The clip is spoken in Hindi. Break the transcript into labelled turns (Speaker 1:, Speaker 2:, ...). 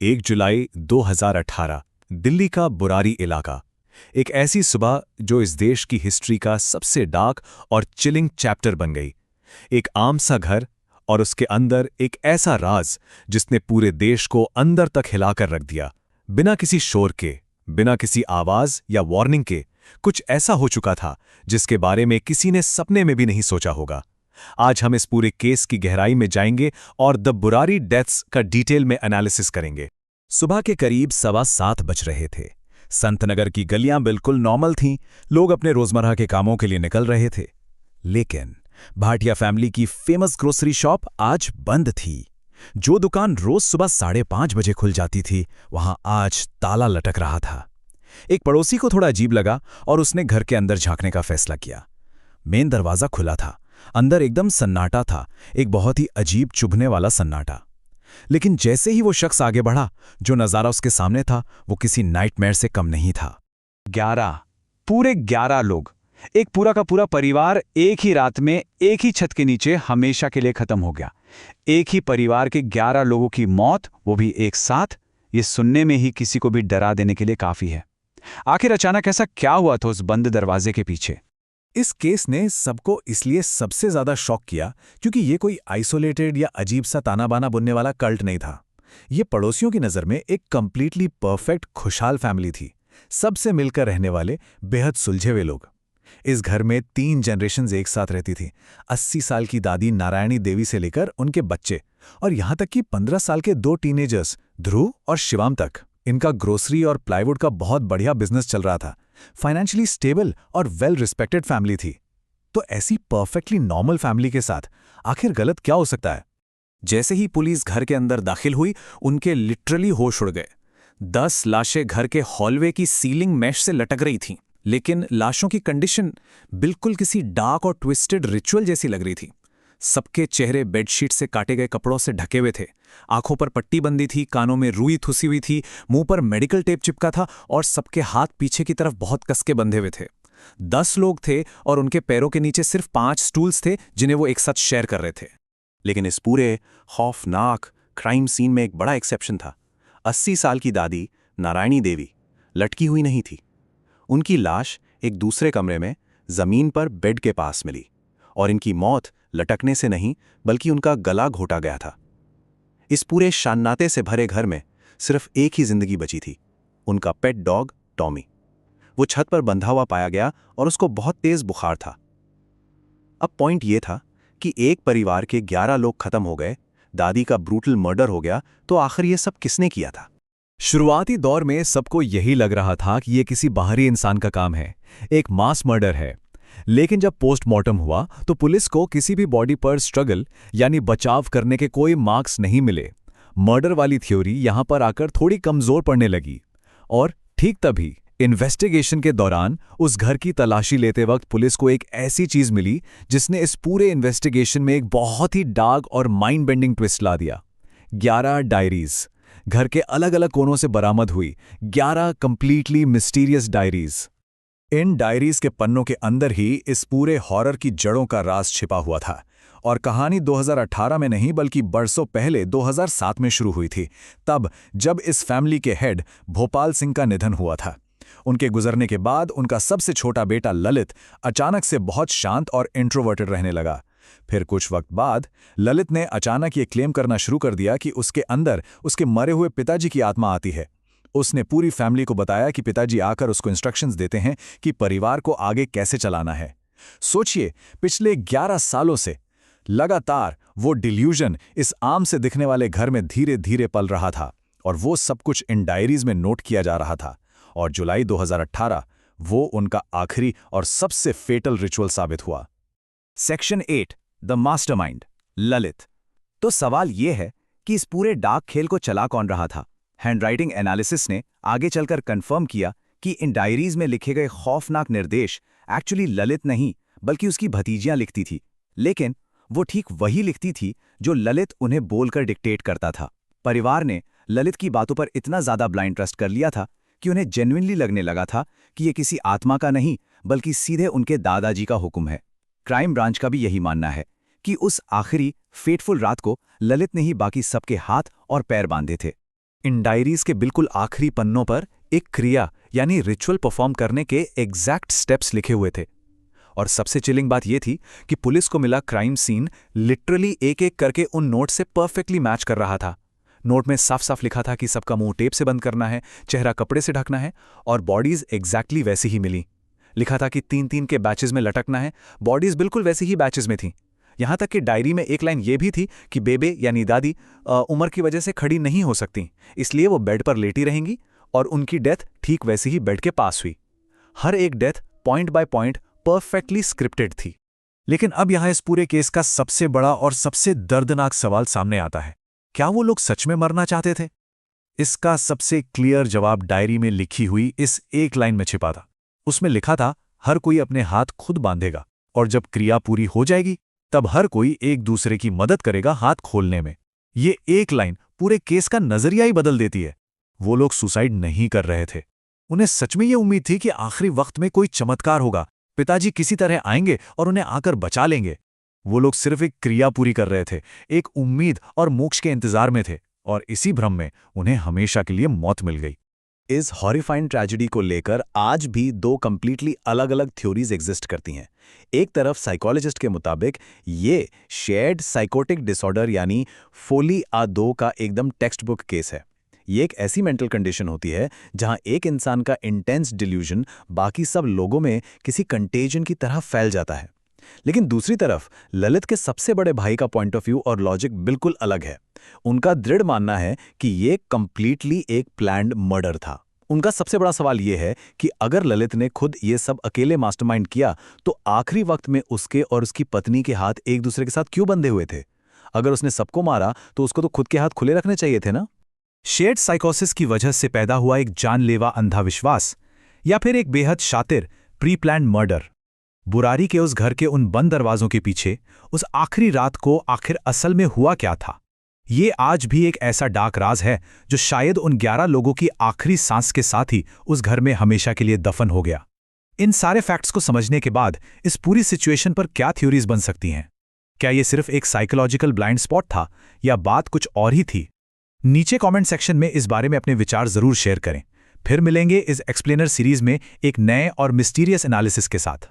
Speaker 1: 1 जुलाई 2018 दिल्ली का बुरारी इलाका। एक ऐसी सुबह जो इस देश की हिस्ट्री का सबसे डार्क और चिलिंग चैप्टर बन गई। एक आम सा घर और उसके अंदर एक ऐसा राज जिसने पूरे देश को अंदर तक हिलाकर रख दिया। बिना किसी शोर के, बिना किसी आवाज या वार्निंग के कुछ ऐसा हो चुका था जिसके बारे में किसी ने सपने में भी नहीं सोचा होगा। आज हम इस पूरे केस की गहराई में जाएंगे और द बुरारी डेथ्स का डिटेल में एनालिसिस करेंगे। सुबह के करीब 7:15 बज रहे थे। संतनगर की गलियां बिल्कुल नॉर्मल थीं, लोग अपने रोजमर्रा के कामों के लिए निकल रहे थे। लेकिन भाटिया फैमिली की फेमस ग्रोसरी शॉप आज बंद थी। जो दुकान रोज सुबह 5:30 बजे खुल जाती थी, वहां आज ताला लटक रहा था। एक पड़ोसी को थोड़ा अजीब लगा और उसने घर के अंदर झांकने का फैसला किया। मेन दरवाजा खुला था, अंदर एकदम सन्नाटा था, एक बहुत ही अजीब चुभने वाला सन्नाटा। लेकिन जैसे ही वो शख्स आगे बढ़ा, जो नजारा उसके सामने था वो किसी नाइटमेयर से कम नहीं था।
Speaker 2: 11 लोग, एक पूरा का पूरा परिवार एक ही रात में एक ही छत के नीचे हमेशा के लिए खत्म हो गया। एक ही परिवार के 11 लोगों की मौत, वो भी एक साथ। ये सुनने में ही किसी को भी डरा देने के लिए काफी है। आखिर अचानक ऐसा क्या हुआ था उस बंद दरवाजे के पीछे?
Speaker 1: इस केस ने सबको इसलिए सबसे ज्यादा शॉक किया क्योंकि ये कोई आइसोलेटेड या अजीब सा ताना बाना बुनने वाला कल्ट नहीं था। ये पड़ोसियों की नज़र में एक कंप्लीटली परफेक्ट खुशहाल फैमिली थी, सबसे मिलकर रहने वाले बेहद सुलझे हुए लोग। इस घर में 3 जनरेशन्स एक साथ रहती थी। 80 साल की दादी नारायणी देवी से लेकर उनके बच्चे, और यहाँ तक कि 15 साल के 2 टीनेजर्स ध्रुव और शिवाम तक। इनका ग्रोसरी और प्लाईवुड का बहुत बढ़िया बिजनेस चल रहा था। फाइनेंशियली स्टेबल और वेल रिस्पेक्टेड फैमिली थी। तो ऐसी परफेक्टली नॉर्मल फैमिली के साथ आखिर गलत क्या हो सकता है? जैसे ही पुलिस घर के अंदर दाखिल हुई, उनके लिटरली होश उड़ गए। 10 लाशें घर के हॉलवे की सीलिंग मैश से लटक रही थीं, लेकिन लाशों की कंडीशन बिल्कुल किसी डार्क और ट्विस्टेड रिचुअल जैसी लग रही थी। सबके चेहरे बेडशीट से काटे गए कपड़ों से ढके हुए थे। आंखों पर पट्टी बंदी थी, कानों में रुई थुसी हुई थी, मुंह पर मेडिकल टेप चिपका था और सबके हाथ पीछे की तरफ बहुत कसके बंधे हुए थे। 10 लोग थे और उनके पैरों के नीचे सिर्फ 5 स्टूल्स थे जिन्हें वो एक साथ शेयर कर रहे थे। लेकिन इस पूरे खौफनाक क्राइम सीन में एक बड़ा एक्सेप्शन था। 80 साल की दादी नारायणी देवी लटकी हुई नहीं थी। उनकी लाश एक दूसरे कमरे में जमीन पर बेड के पास मिली, और इनकी मौत लटकने से नहीं बल्कि उनका गला घोटा गया था। इस पूरे शान्नाते से भरे घर में सिर्फ एक ही जिंदगी बची थी, उनका पेट डॉग टॉमी। वो छत पर बंधा हुआ पाया गया और उसको बहुत तेज बुखार था। अब पॉइंट ये था कि एक परिवार के 11 लोग खत्म हो गए, दादी का ब्रूटल मर्डर हो गया, तो आखिर ये सब किसने किया था? शुरुआती दौर में सबको यही लग रहा था कि ये किसी बाहरी इंसान का काम है, एक मास मर्डर है। लेकिन जब पोस्टमार्टम हुआ तो पुलिस को किसी भी बॉडी पर स्ट्रगल यानी बचाव करने के कोई मार्क्स नहीं मिले। मर्डर वाली थ्योरी यहां पर आकर थोड़ी कमजोर पड़ने लगी। और ठीक तभी इन्वेस्टिगेशन के दौरान उस घर की तलाशी लेते वक्त पुलिस को एक ऐसी चीज मिली जिसने इस पूरे इन्वेस्टिगेशन में एक बहुत ही डार्क और माइंड बेंडिंग ट्विस्ट ला दिया। 11 डायरीज घर के अलग अलग कोनों से बरामद हुई। 11 कंप्लीटली मिस्टीरियस डायरीज। इन डायरीज के पन्नों के अंदर ही इस पूरे हॉरर की जड़ों का राज छिपा हुआ था। और कहानी 2018 में नहीं बल्कि बरसों पहले 2007 में शुरू हुई थी, तब जब इस फैमिली के हेड भोपाल सिंह का निधन हुआ था। उनके गुजरने के बाद उनका सबसे छोटा बेटा ललित अचानक से बहुत शांत और इंट्रोवर्टेड रहने लगा। फिर कुछ वक्त बाद ललित ने अचानक ये क्लेम करना शुरू कर दिया कि उसके अंदर उसके मरे हुए पिताजी की आत्मा आती है। उसने पूरी फैमिली को बताया कि पिताजी आकर उसको इंस्ट्रक्शंस देते हैं कि परिवार को आगे कैसे चलाना है। सोचिए, पिछले 11 सालों से लगातार वो डिल्यूजन इस आम से दिखने वाले घर में धीरे धीरे पल रहा था, और वो सब कुछ इन डायरीज में नोट किया जा रहा था। और जुलाई 2018 वो उनका आखिरी और सबसे फेटल रिचुअल साबित हुआ। Section 8, the mastermind, Lalit. तो सवाल यह है कि इस पूरे डार्क खेल को चला कौन रहा था? हैंडराइटिंग एनालिसिस ने आगे चलकर कंफर्म किया कि इन डायरीज में लिखे गए खौफनाक निर्देश एक्चुअली ललित नहीं बल्कि उसकी भतीजियां लिखती थी। लेकिन वो ठीक वही लिखती थी जो ललित उन्हें बोलकर डिक्टेट करता था। परिवार ने ललित की बातों पर इतना ज्यादा ब्लाइंड ट्रस्ट कर लिया था कि उन्हें जेन्युइनली लगने लगा था कि ये किसी आत्मा का नहीं बल्कि सीधे उनके दादाजी का हुक्म है। क्राइम ब्रांच का भी यही मानना है कि उस आखिरी फेटफुल रात को ललित ने ही बाकी सबके हाथ और पैर बांधे थे। इन डायरीज के बिल्कुल आखिरी पन्नों पर एक क्रिया यानी रिचुअल परफॉर्म करने के एग्जैक्ट स्टेप्स लिखे हुए थे। और सबसे चिलिंग बात यह थी कि पुलिस को मिला क्राइम सीन लिटरली एक एक करके उन नोट से परफेक्टली मैच कर रहा था। नोट में साफ साफ लिखा था कि सबका मुंह टेप से बंद करना है, चेहरा कपड़े से ढकना है, और बॉडीज एग्जैक्टली वैसी ही मिली। लिखा था कि 3-3 के बैचेज में लटकना है, बॉडीज बिल्कुल वैसी ही बैचेज में थीं। यहां तक कि डायरी में एक लाइन ये भी थी कि बेबे यानी दादी उम्र की वजह से खड़ी नहीं हो सकती, इसलिए वो बेड पर लेटी रहेंगी, और उनकी डेथ ठीक वैसी ही बेड के पास हुई। हर एक death point by point perfectly scripted थी। लेकिन अब यहां इस पूरे केस का सबसे बड़ा और सबसे दर्दनाक सवाल सामने आता है, क्या वो लोग सच में मरना चाहते थे? इसका सबसे क्लियर जवाब डायरी में लिखी हुई इस एक लाइन में छिपा था। उसमें लिखा था, हर कोई अपने हाथ खुद बांधेगा, और जब क्रिया पूरी हो जाएगी तब हर कोई एक दूसरे की मदद करेगा हाथ खोलने में। ये एक लाइन पूरे केस का नजरिया ही बदल देती है। वो लोग सुसाइड नहीं कर रहे थे, उन्हें सच में ये उम्मीद थी कि आखिरी वक्त में कोई चमत्कार होगा, पिताजी किसी तरह आएंगे और उन्हें आकर बचा लेंगे। वो लोग सिर्फ एक क्रिया पूरी कर रहे थे, एक उम्मीद और मोक्ष के इंतजार में थे, और इसी भ्रम में उन्हें हमेशा के लिए मौत मिल गई। इस हॉरिफाइंग ट्रेजेडी को लेकर आज भी दो कंप्लीटली अलग-अलग थ्योरीज एग्जिस्ट करती हैं। एक तरफ साइकोलॉजिस्ट के मुताबिक ये शेयर्ड साइकोटिक डिसऑर्डर यानी फोली-आ-2 का एकदम टेक्स्ट बुक केस है। ये एक ऐसी मेंटल कंडीशन होती है जहां एक इंसान का इंटेंस डिल्यूजन बाकी सब लोगों में किसी कंटेजन की तरह फैल जाता है। लेकिन दूसरी तरफ ललित के सबसे बड़े भाई का पॉइंट ऑफ व्यू और लॉजिक बिल्कुल अलग है। उनका दृढ़ मानना है कि ये कंप्लीटली एक प्लान्ड मर्डर था। उनका सबसे बड़ा सवाल यह है कि अगर ललित ने खुद ये सब अकेले मास्टरमाइंड किया तो आखिरी वक्त में उसके और उसकी पत्नी के हाथ एक दूसरे के साथ क्यों बंधे हुए थे? अगर उसने सबको मारा तो उसको तो खुद के हाथ खुले रखने चाहिए थे ना? शेयर्ड साइकोसिस की वजह से पैदा हुआ एक जानलेवा अंधा विश्वास, या फिर एक बेहद शातिर प्री प्लान्ड मर्डर? बुरारी के उस घर के उन बंद दरवाजों के पीछे उस आखिरी रात को आखिर असल में हुआ क्या था? ये आज भी एक ऐसा डार्क राज है जो शायद उन 11 लोगों की आखिरी सांस के साथ ही उस घर में हमेशा के लिए दफन हो गया। इन सारे फैक्ट्स को समझने के बाद इस पूरी सिचुएशन पर क्या थ्योरीज बन सकती हैं? क्या ये सिर्फ एक साइकोलॉजिकल ब्लाइंड स्पॉट था, या बात कुछ और ही थी? नीचे कमेंट सेक्शन में इस बारे में अपने विचार जरूर शेयर करें। फिर मिलेंगे इस एक्सप्लेनर सीरीज में एक नए और मिस्टीरियस एनालिसिस के साथ।